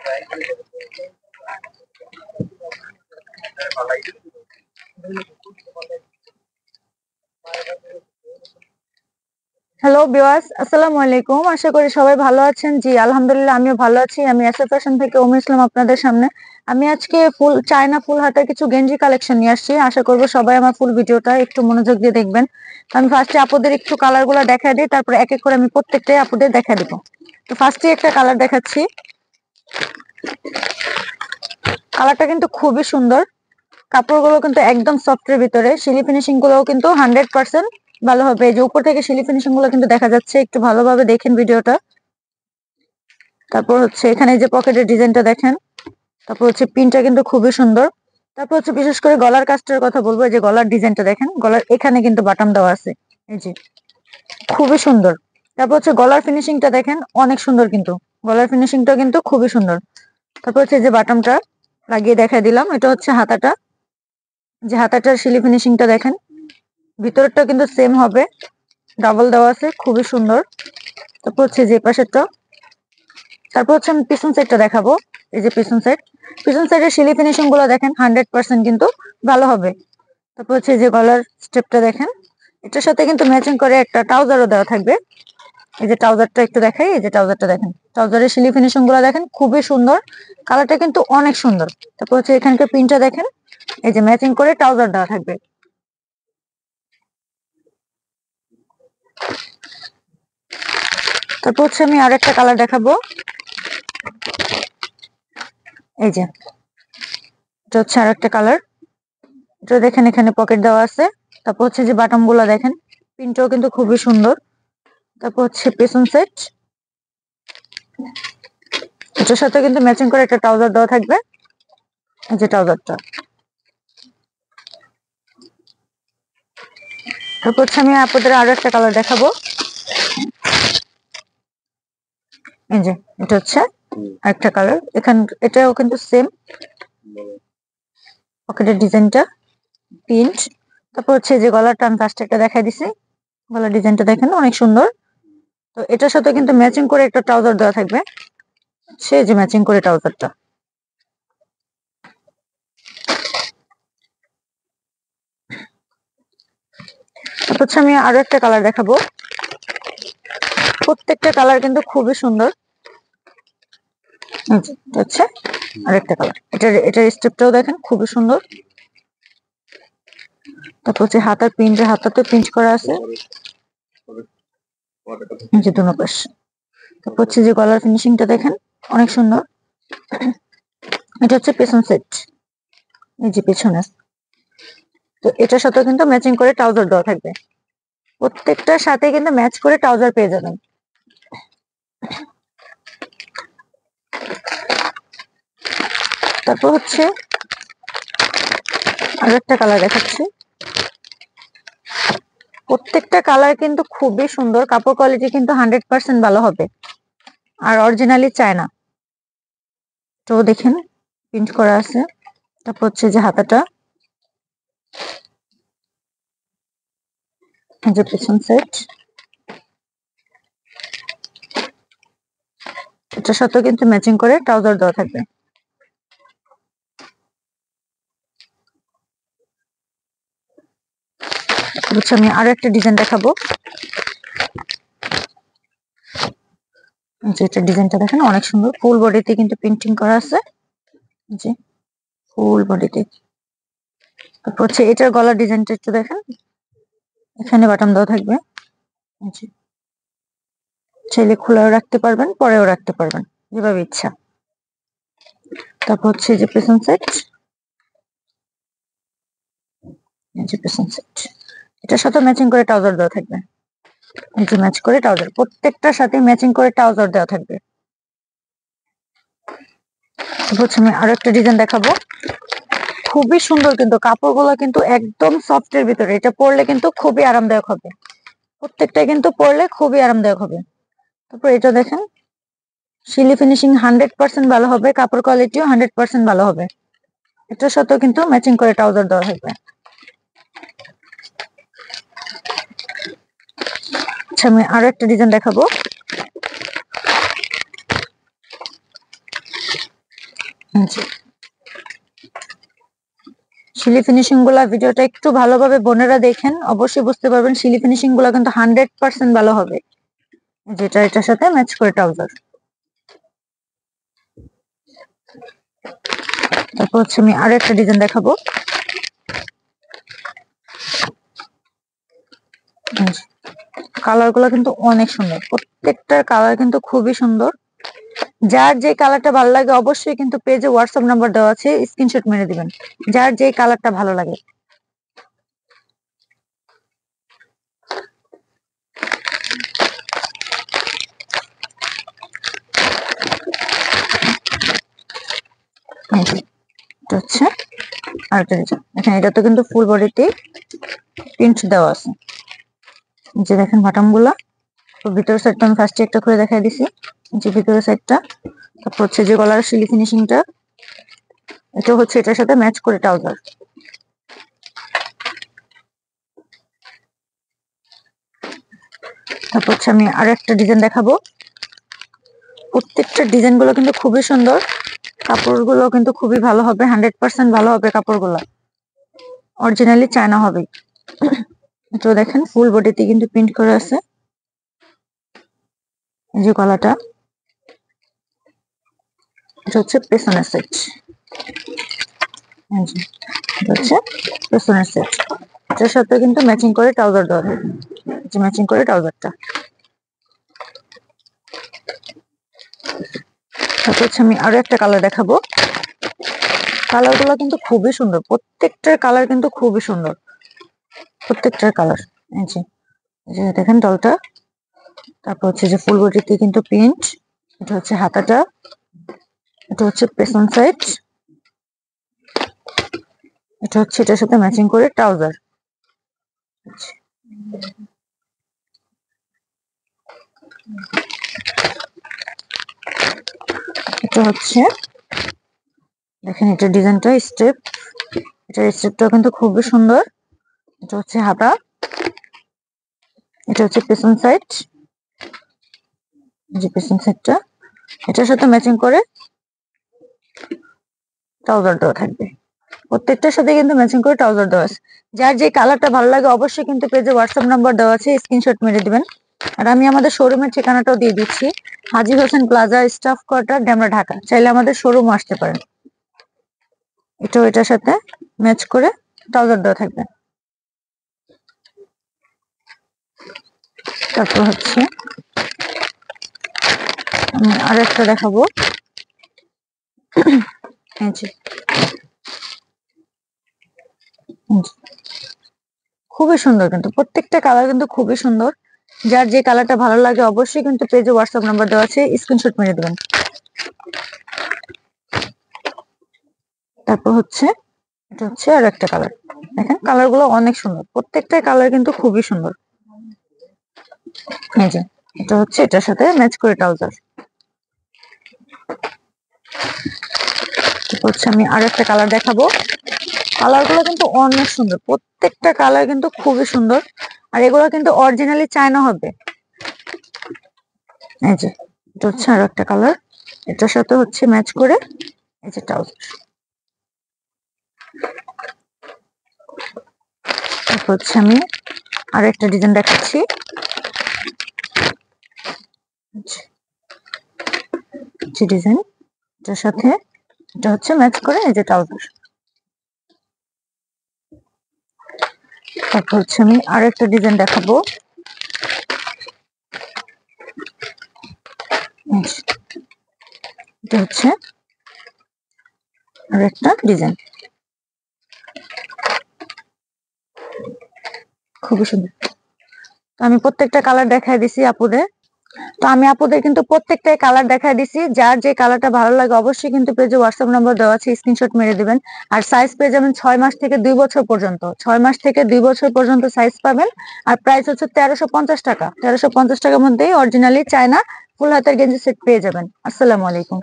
Hello viewers, আসসালামু আলাইকুম। আশা করি সবাই ভালো আছেন। জি আলহামদুলিল্লাহ, আমিও ভালো আছি। আমি এসএ ফ্যাশন থেকে ইসলাম আপনাদের সামনে। আমি আজকে চায়না ফুল হাতার কিছু গেঞ্জি কালেকশন নিয়ে আসছি। আশা করব সবাই আমার ফুল ভিডিওটা একটু মনোযোগ দিয়ে দেখবেন। আমি ফার্স্টে আপুদের একটু কালারগুলো দেখায় দিই, তারপর এক এক করে আমি প্রত্যেকটাই আপুদের দেখা দিব। তো ফার্স্টে একটা কালার দেখাচ্ছি। কালারটা কিন্তু খুবই সুন্দর। কাপড়গুলো কিন্তু একদম সফটের ভিতরে, শিলি ফিনিশিং গুলোও কিন্তু 100% ভালো হবে। এই যে উপর থেকে শিলি ফিনিশিং গুলো কিন্তু দেখা যাচ্ছে, একটু ভালোভাবে দেখেন ভিডিওটা। তারপর হচ্ছে এখানে যে পকেটের ডিজাইনটা দেখেন, তারপর হচ্ছে পিনটা কিন্তু খুবই সুন্দর। তারপর হচ্ছে বিশেষ করে গলার কাজটার কথা বলবো। এই যে গলার ডিজাইনটা দেখেন, গলার এখানে কিন্তু বাটাম দেওয়া আছে, এই যে খুবই সুন্দর। তারপর হচ্ছে গলার ফিনিশিংটা দেখেন, অনেক সুন্দর কিন্তু গলার ফিনিশিংটা কিন্তু খুবই সুন্দর। তারপর হচ্ছে যে বাটামটা লাগিয়ে দেখা দিলাম, এটা হচ্ছে হাতাটা। যে হাতাটার শিলি ফিনিশিংটা দেখেন, ভিতরটা কিন্তু সেম হবে, ডাবল দেওয়া আছে, খুবই সুন্দর। তারপর হচ্ছে যে পাশেরটা, তারপর হচ্ছে আমি পিছন সাইডটা দেখাবো। এই যে পিছন সাইডের শিলি ফিনিশিং গুলো দেখেন, 100% কিন্তু ভালো হবে। তারপর হচ্ছে যে গলার স্টেপটা দেখেন, এটার সাথে কিন্তু ম্যাচিং করে একটা ট্রাউজারও দেওয়া থাকবে। এই যে ট্রাউজারটা একটু দেখাই, এই যে ট্রাউজারটা দেখেন, ট্রাউজারের শিলি ফিনিশিং গুলো দেখেন, খুবই সুন্দর। কালারটা কিন্তু অনেক সুন্দর। তারপর হচ্ছে এখানকার প্রিন্টটা দেখেন, এই যে ম্যাচিং করে ট্রাউজার দেওয়া থাকবে। তারপর হচ্ছে আমি আরেকটা কালার দেখাবো। এই যে এটা হচ্ছে আরেকটা কালার, এটা দেখেন এখানে পকেট দেওয়া আছে। তারপর হচ্ছে যে বাটন গুলা দেখেন, প্রিন্টটাও কিন্তু খুবই সুন্দর। তারপর হচ্ছে পেছন সেট, এটার সাথে কিন্তু ম্যাচিং করে একটা ট্রাউজার দেওয়া থাকবে, এই যে ট্রাউজারটা। তারপর হচ্ছে আমি আপনাদের আরো একটা কালার দেখাবো। এই যে এটা হচ্ছে আরেকটা কালার, এটাও কিন্তু সেম পকেটের ডিজাইনটা, প্রিন্ট। তারপর হচ্ছে যে গলার টান কাজটা একটা দেখাই দিছি, গলার ডিজাইনটা দেখেন অনেক সুন্দর। তো এটার সাথে কিন্তু ম্যাচিং করে একটা ট্রাউজার দেওয়া থাকবে, সে যে ম্যাচিং করে ট্রাউজারটা। তারপর হচ্ছে আমি আরো একটা কালার দেখাবো। প্রত্যেকটা কালার কিন্তু খুবই সুন্দর। হচ্ছে আরেকটা কালার, এটার স্টেপটাও দেখেন খুবই সুন্দর। তারপর হচ্ছে হাতাতে প্রিন্ট করা আছে, যে দুনো পাশে। তারপর হচ্ছে যে গলার ফিনিশিংটা দেখেন, অনেক সুন্দর। এটা হচ্ছে পেছন সেট, এই যে পেছনে। তো এটার সাথে কিন্তু ম্যাচিং করে ট্রাউজার দেওয়া থাকবে, প্রত্যেকটার সাথে কিন্তু ম্যাচ করে ট্রাউজার পেয়ে যাবেন। তারপর হচ্ছে আরো একটা কালার দেখাচ্ছি। প্রত্যেকটা কালার কিন্তু খুবই সুন্দর, কাপড় কোয়ালিটি কিন্তু 100% ভালো হবে, আর অরিজিনালি চায়না। তো দেখেন প্রিন্ট করা আছে। তারপর হচ্ছে যে হাতাটা, যে পেছন সাইড, এটার সাথে কিন্তু ম্যাচিং করে ট্রাউজার দেওয়া থাকবে। হচ্ছে আমি আরো একটা ডিজাইন দেখাবো। যেটা ডিজাইনটা দেখেন অনেক সুন্দর, ফুল বডিতে কিন্তু প্রিন্টিং করা আছে, যে ফুল বডিতে। তারপর হচ্ছে এটার গলার ডিজাইনটা একটু দেখেন, এখানে বাটন দেওয়া থাকবে, চাইলে খোলাও রাখতে পারবেন, পরেও রাখতে পারবেন, যেভাবে ইচ্ছা। তারপর হচ্ছে যে পেছন সাইড, এটার সাথে ম্যাচিং করে ট্রাউজার দেওয়া থাকবে, এই যে ম্যাচ করে ট্রাউজার, প্রত্যেকটার সাথে ম্যাচিং করে ট্রাউজার দেওয়া থাকবে। হচ্ছে আমি আরো একটা ডিজাইন দেখাবো, খুবই সুন্দর কিন্তু কাপড়গুলো কিন্তু একদম সফটের ভিতরে, এটা পরলে কিন্তু খুবই আরামদায়ক হবে, প্রত্যেকটা কিন্তু পরলে খুবই আরামদায়ক হবে। তারপর এটা দেখেন, শিলি ফিনিশিং 100% ভালো হবে, কাপড় কোয়ালিটিও 100% ভালো হবে। এটার সাথেও কিন্তু ম্যাচিং করে ট্রাউজার দেওয়া থাকবে। আচ্ছা আমি আরো একটা ডিজাইন দেখাবো। শিলি ফিনিশিং গুলা ভিডিওটা একটু ভালোভাবে বোনেরা দেখেন, অবশ্যই বুঝতে পারবেন শিলি ফিনিশিং গুলা কিন্তু 100% ভালো হবে। যেটা এটার সাথে ম্যাচ করে ট্রাউজার। তারপর হচ্ছে আমি আরো একটা ডিজাইন দেখাবো। কালার গুলো কিন্তু অনেক সুন্দর, প্রত্যেকটার কালার কিন্তু খুবই সুন্দর। যার যে কালারটা ভালো লাগে অবশ্যই কিন্তু পেজে হোয়াটসঅ্যাপ নাম্বার দেওয়া আছে, স্ক্রিনশট মেরে দিবেন যার যে কালারটা ভালো লাগে। হচ্ছে আরেকটা ডিজাইন, এখানে এটা তো কিন্তু ফুল বডিতে প্রিন্ট দেওয়া আছে। যে দেখেন বাটন গুলা, তো ভিতরের সাইডটা আমি ফার্স্টে একটা করে দেখাই দিছি, যে ভিতরের সাইডটা। তারপর হচ্ছে যে গলার শিলি ফিনিশিংটা, এটা হচ্ছে এটার সাথে ম্যাচ করে ট্রাউজার। তারপর হচ্ছে আমি আরো একটা ডিজাইন দেখাবো। প্রত্যেকটা ডিজাইন গুলো কিন্তু খুবই সুন্দর, কাপড়গুলো কিন্তু খুবই ভালো হবে, 100% ভালো হবে কাপড়গুলো, অরিজিনালি চায়না হবে। তো দেখেন ফুল বডিতে কিন্তু প্রিন্ট করা আছে। এই যে গলাটা, এটা হচ্ছে পেছনের সেট, হচ্ছে পেছনের সেট, এটার সাথে কিন্তু ম্যাচিং করে ট্রাউজার দেওয়া হবে, যে ম্যাচিং করে ট্রাউজারটা। তারপর হচ্ছে আমি আরো একটা কালার দেখাবো। কালার গুলো কিন্তু খুবই সুন্দর, প্রত্যেকটার কালার কিন্তু খুবই সুন্দর, প্রত্যেকটার কালার। এই যে দেখেন ডলটা। তারপর হচ্ছে যে ফুল বডিতে কিন্তু প্রিন্ট, এটা হচ্ছে হাতাটা, এটা হচ্ছে পেছন সাইড, এটা হচ্ছে এটার সাথে ম্যাচিং করে ট্রাউজার। এটা হচ্ছে দেখেন এটা ডিজাইনটা স্টেপ, এটার স্টেপটা কিন্তু খুবই সুন্দর। এটা হচ্ছে হাতা, এটা হচ্ছে পেছন সাইড, যে পেছন সাইডটা এটার সাথে ম্যাচিং করে ট্রাউজার দেওয়া থাকবে। প্রত্যেকটার সাথে কিন্তু ম্যাচিং করে ট্রাউজার দেওয়া আছে। যার যে কালারটা ভালো লাগে অবশ্যই কিন্তু পেজে হোয়াটসঅ্যাপ নাম্বার দেওয়া আছে, স্ক্রিনশট মেরে দিবেন। আর আমি আমাদের শোরুমের ঠিকানাটাও দিয়ে দিচ্ছি, Haji Hossain plaza, staff quarter, Demra, Dhaka. চাইলে আমাদের শোরুম আসতে পারেন। এটাও এটার সাথে ম্যাচ করে ট্রাউজার দেওয়া থাকবে। তারপর হচ্ছে আমি আর একটা দেখাবো। খুবই সুন্দর, কিন্তু প্রত্যেকটা কালার কিন্তু খুবই সুন্দর। যার যে কালারটা ভালো লাগে অবশ্যই কিন্তু পেজে হোয়াটসঅ্যাপ নাম্বার দেওয়া আছে, স্ক্রিনশট মেরে দেবেন। তারপর হচ্ছে এটা হচ্ছে আর একটা কালার, দেখেন কালার গুলো অনেক সুন্দর, প্রত্যেকটা কালার কিন্তু খুবই সুন্দর। এই যে এটা হচ্ছে এটার সাথে ম্যাচ করে ট্রাউজার। হচ্ছে আমি আর একটা কালার দেখাবো। কালার গুলো কিন্তু অনেক সুন্দর, প্রত্যেকটা কালার কিন্তু খুবই সুন্দর, আর এগুলো কিন্তু অরিজিনালি চায়না হবে। এই যে এটা হচ্ছে আর একটা কালার, এটার সাথে হচ্ছে ম্যাচ করে এই যে ট্রাউজার। তারপর হচ্ছে আমি আর একটা ডিজাইন দেখাচ্ছি। যে ডিজাইন এটার সাথে এটা হচ্ছে ম্যাচ করে এই যে ট্রাউজার। তারপর হচ্ছে আমি আর একটা ডিজাইন দেখাবো। এটা হচ্ছে আর একটা ডিজাইন, খুবই সুন্দর। তো আমি প্রত্যেকটা কালার দেখাই দিছি আপুদের। তো আমি আপুদের কিন্তু প্রত্যেকটাই কালার দেখাই দিছি, যার যে কালারটা ভালো লাগে অবশ্যই কিন্তু পেজে হোয়াটসঅ্যাপ নাম্বার দেওয়া আছে, স্ক্রিনশট মেরে দিবেন। আর সাইজ পেয়ে যাবেন 6 মাস থেকে 2 বছর পর্যন্ত, 6 মাস থেকে 2 বছর পর্যন্ত সাইজ পাবেন। আর প্রাইস হচ্ছে 1350 টাকা, 1350 টাকার মধ্যেই অরিজিনালি চায়না ফুল হাতের গেঞ্জি সেট পেয়ে যাবেন। আসসালামু আলাইকুম।